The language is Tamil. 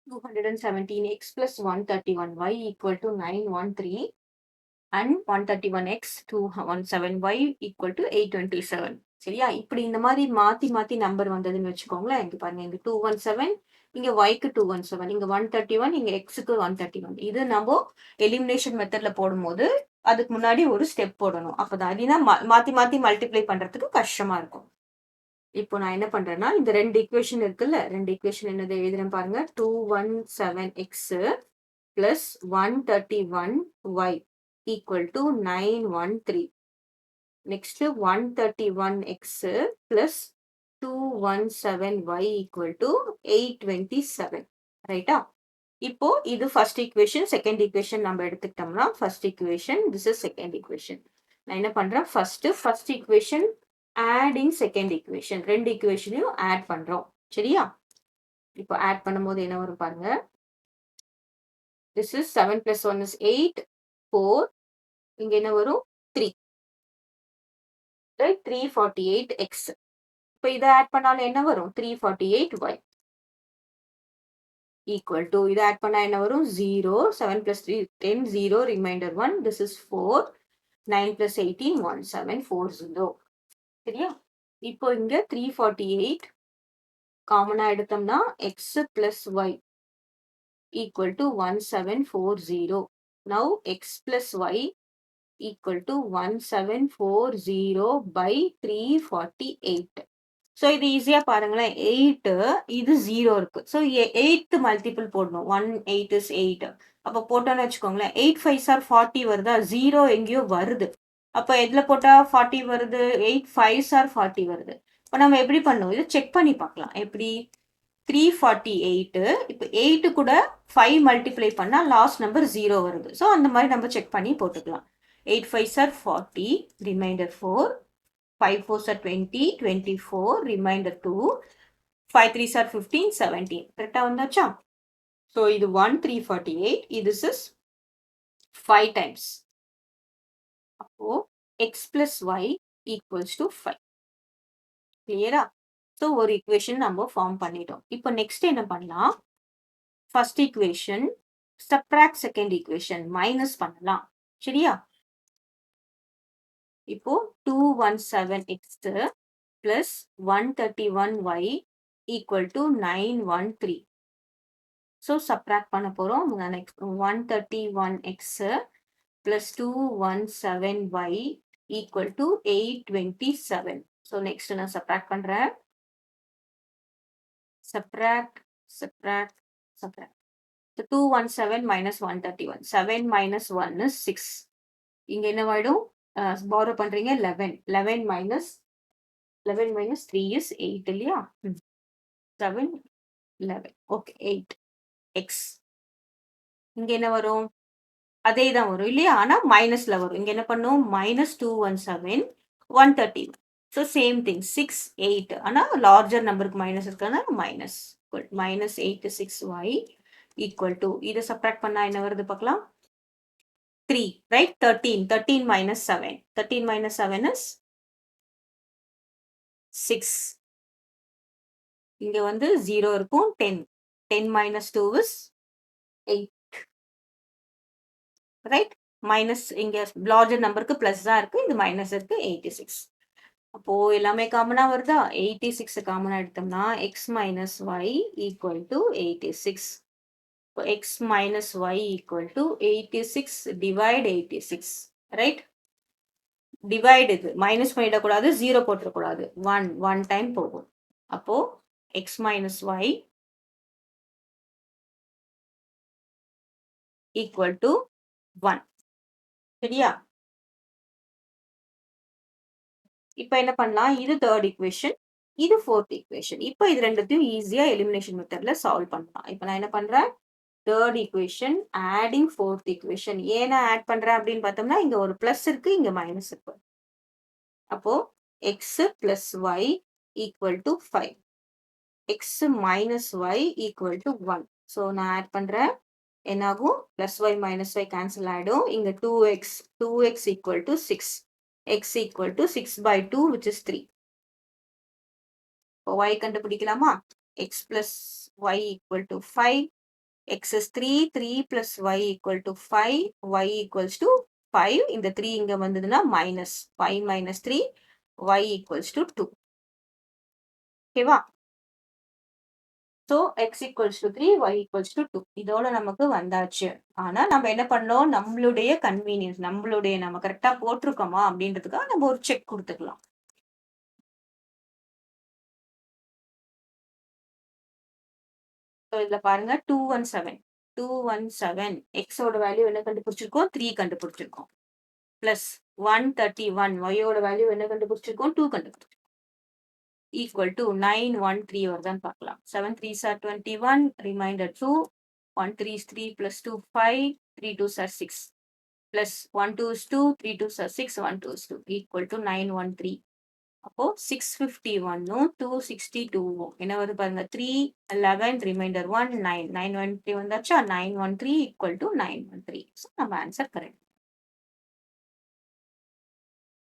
217x plus 131y equal to 913 and 131x 217y equal to 827. சரியா? இப்படி இந்த மாதிரி மாத்தி மாத்தி நம்பர் வந்ததுன்னு வச்சுக்கோங்களேன். இங்க பாருங்க, இங்க 217, இங்க yக்கு 217, இங்க 131, இங்க xக்கு 131. இது நம்ம எலிமினேஷன் மெத்தட்ல போடும்போது அதுக்கு முன்னாடி ஒரு ஸ்டெப் போடணும். அப்பதான் இல்லைன்னா மாத்தி மாத்தி மல்டிப்ளை பண்றதுக்கு கஷ்டமா இருக்கும். இப்போ நான் என்ன பண்றேன்னா, இந்த ரெண்டு ஈக்குவேஷன் இருக்குல்ல, ரெண்டு ஈக்குவேஷன் என்னது எழுதுறேன் பாருங்க. 217x plus 131y equal to 913. Next 131x plus 217y equal to 827. ரைட்டா? இப்போ இது ஃபர்ஸ்ட் ஈக்குவேஷன், செகண்ட் ஈக்குவேஷன் நம்ம எடுத்துக்கிட்டோம்னா, first equation, this is second equation. நான் என்ன பண்றேன், first equation adding second equation, ரெண்டு ஈக்குவேஷனையும் ஆட் பண்றோம். சரியா? இப்போ ஆட் பண்ணும்போது என்ன வரும் பாருங்க. This is 7 plus 1 is 8, 4. இங்க என்ன வரும்? 3. Right? 348x. இப்போ இதை ஆட் பண்ணாலும் என்ன வரும்? 348y equal to, இதை ஆட் பண்ணா என்ன வரும்? 0. 7 plus 3, 10, 0, remainder 1. This is 4. 9 plus 18, 1740. சரியா? இப்போ இங்க 348 காமனா எடுத்தோம்னா x plus y equal to 1740. Now x plus y equal to 1740 by 348. So இது ஈஸியா பாருங்களேன். 8, இது 0 இருக்கு. ஸோ 8th மல்டிபிள் போடணும். 1 8 is 8. அப்போ போட்டோன்னு வச்சுக்கோங்களேன். 8 5s are 40 வருதா? 0 எங்கேயோ வருது. அப்போ எதுல போட்டா 40 வருது? 8 5s are 40 வருது. இப்போ நம்ம எப்படி பண்ணுவோம்? இதை செக் பண்ணி பார்க்கலாம். எப்படி? 348, இப்போ 8 கூட 5 மல்டிப்ளை பண்ணா லாஸ்ட் நம்பர் 0 வருது. ஸோ அந்த மாதிரி நம்ம செக் பண்ணி போட்டுக்கலாம். 8 5s are 40, remainder 4. 5 4s are 20, 24, remainder 2. 5 3s are 15, 17. கரெக்டா வந்தாச்சா? ஸோ இது 1 348, this is 5 times. அப்போ x plus y equals to 5. கிளியரா? ஸோ ஒரு ஈக்குவேஷன் நம்ம ஃபார்ம் பண்ணிட்டோம். இப்போ நெக்ஸ்ட் என்ன பண்ணலாம்? First equation subtract second equation, minus பண்ணலாம். சரியா? இப்போ 217x plus 131y equal to 913. So subtract பண்ண போறோம். Next 131x plus 217y equal to 827. So next நான் சப்ட்ராக்ட் பண்றேன். Subtract subtract subtract. So 217 minus 131. 7 minus 1 is 6. இங்க என்னவாயிடும்? borrow பண்றீங்க 11. 11 minus 3 is 8 இல்லையா? 7 11. Okay, 8 x. இங்க என்ன வரும்? அதே தான் வரும் இல்லையா? ஆனா மைனஸ்ல வரும். இங்க என்ன பண்ணும்? minus 217 131. So same thing 6 8. ஆனா லார்ஜர் நம்பருக்கு மைனஸ் இருக்கனால minus. minus 8 6y equal to, இதை சப்ட்ராக்ட் பண்ணா என்ன வருது பார்க்கலாம். 3, right? 13. 13 minus 7. 13 minus 7 is 6. இங்க வந்து 0 இருக்கும். 10. 10 minus 2 is 8. Right? Minus இங்க larger நம்பருக்கு பிளஸ் தான் இருக்கு. இது மைனஸ் இருக்கு. 86. அப்போ எல்லாமே காமனா வருதா? 86 காமனா எடுத்தோம்னா x minus y equal to 86. x minus y equal to 86 divide 86. Right? Divide, இது மைனஸ் பண்ணிடக்கூடாது, 0 போட்டுறக்கூடாது. 1 டைம் போகும். அப்போ x minus y equal to 1. சரியா? இப்போ என்ன பண்ணலாம்? இது தேர்ட் ஈக்குவேஷன், இது ஃபோர்த் ஈக்குவேஷன். இப்போ இது ரெண்டுத்தையும் ஈஸியா எலிமினேஷன் மெத்தட்ல சால்வ் பண்ணலாம். இப்போ நான் என்ன பண்றேன்? Third equation adding fourth equation. ஏன்னா ஆட் பண்றேன் அப்படின்னு பார்த்தோம்னா இங்க ஒரு பிளஸ் இருக்கு, இங்க மைனஸ் இருக்கு. அப்போ x plus y equal to 5. x minus y equal to 1. So நான் ஆட் பண்றேன். என்னாகும்? Plus y minus y cancel ஆயிடும். இங்க 2x equal to 6. x equal to 6 by 2 which is 3. இப்போ y கண்டுபிடிக்கலாமா? x plus y equal to 5. x is 3, 3 plus y equal to 5, y equals to 5. இந்த 3 இங்க வந்ததுன்னா minus 5 minus 3, y equals to 2. ஓகேவா? So x equals to 3, y equals to 2. இதோட நமக்கு வந்தாச்சு. ஆனா நம்ம என்ன பண்ணோம்? நம்மளுடைய கன்வீனியன்ஸ், நம்ம கரெக்டா போட்டிருக்கோமா அப்படின்றதுக்காக நம்ம ஒரு செக் கொடுத்துக்கலாம். இதுல பாருங்க 217 x ஓட வேல்யூ என்ன கண்டுபிடிச்சிருக்கோம்? 3 கண்டுபிடிச்சிருக்கோம். பிளஸ் 131 y ஓட வேல்யூ என்ன கண்டுபிடிச்சிருக்கோம்? 2 கண்டுபிடிச்சிருக்கோம். ஈக்குவல் டு 913 வருதான்னு பார்க்கலாம். 7 3s are 21, remainder 2, 1 3s 3 plus 2 5, 3 2s are 6, plus 1 2 is 2, 3 2s are 6, 1 2 is 2, equal to 913. அப்போ 651 262 என்ன வருது பாருங்க, 3 11 ரிமைண்டர் 1 9 913 வந்தாச்சா, 913 equal to 913. ஸோ நம்ம ஆன்சர் கரெக்ட்.